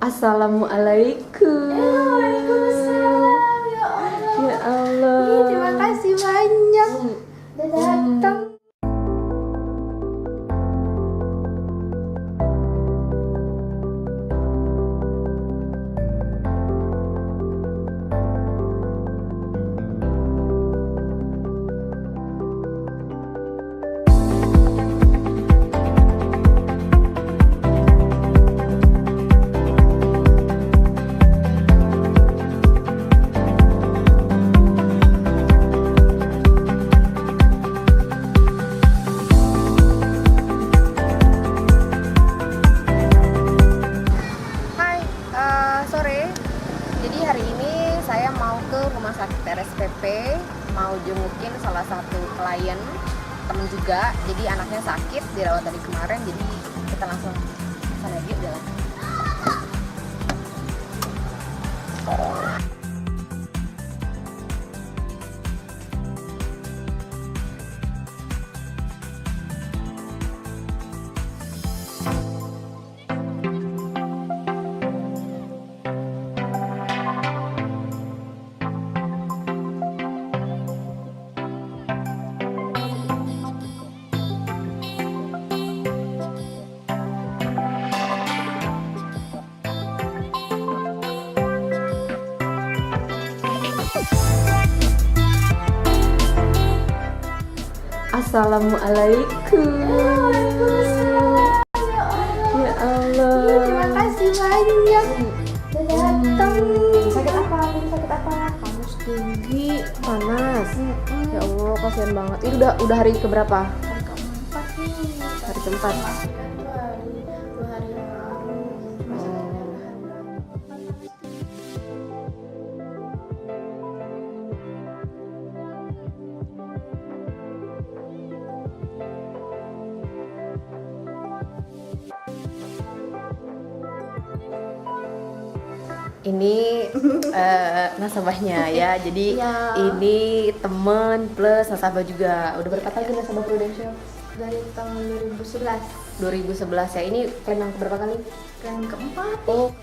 Assalamualaikum. Waalaikumsalam. Ya Allah. Ya Allah. Terima kasih banyak udah datang. Sore, jadi hari ini saya mau ke rumah sakit RSPP, mau jengukin salah satu klien temen juga. Jadi anaknya sakit, dirawat dari kemarin, jadi kita langsung sana yuk jalan. Assalamualaikum. Ya Allah. Terima kasih banyak udah datang. Sakit apa? Sakit apa? Panas tinggi, panas. Ya Allah, kasihan banget. Ini udah hari keberapa? Hari keempat nih. Hari keempat. Dua hari yang lalu. Ini nasabahnya ya. Jadi Iya. ini temen plus nasabah juga. Udah berapa kali nasabah Prudential? Dari tahun 2011. 2011 ya. Ini klaim yang berapa kali? Yang keempat. Oh.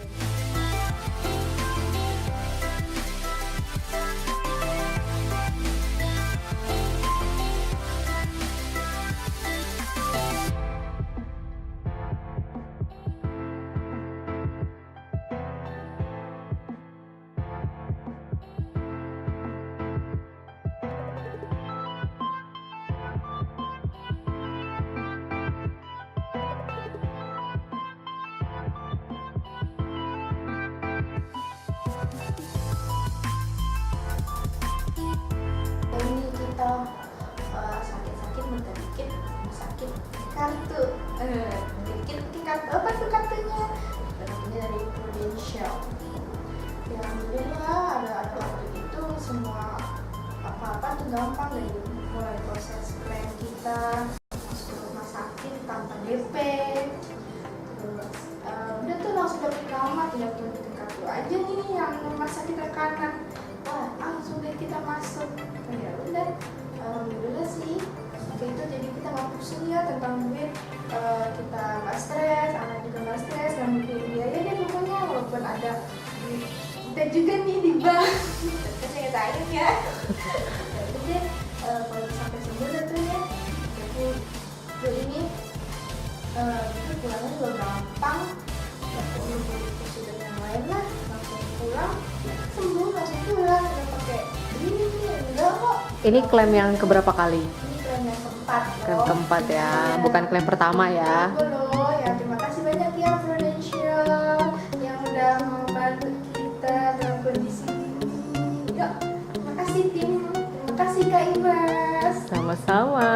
Ini kita sakit-sakit minta dikit sakit kartu dikit kartu apa tuh kartunya dari Prudential. Ya alhamdulillah ada kartu itu semua apa-apa tuh gampang, dari mulai proses klaim kita masuk rumah sakit tanpa DP, terus udah tuh langsung dapet kamar, tinggal tunjukin kartu aja nih yang rumah sakit rekanan. Langsung deh kita masuk. Ya udah, alhamdulillah sih kayak itu, jadi kita nggak pusing ya tentang duit. Kita nggak stres, anak juga nggak stres, nggak mikirin biaya deh pokoknya. Walaupun ada duit kita juga nih di bank, kita nyetain ya. Ya udah deh, kalau sampai sembuh dah tuh ya. Jadi ini itu pulangnya juga gampang, nggak perlu beli prosedur yang lain lah, langsung pulang sembuh langsung pulang, nggak pakai ini enggak kok. Ini klaim yang keberapa kali? Ini klaim yang keempat loh. Klaim keempat ya, Iya. bukan klaim pertama ya. Betul loh. Ya terima kasih banyak ya Prudential yang udah membantu kita dalam kondisi ini. Ya, terima kasih tim, terima kasih Kak Ibas. Sama-sama.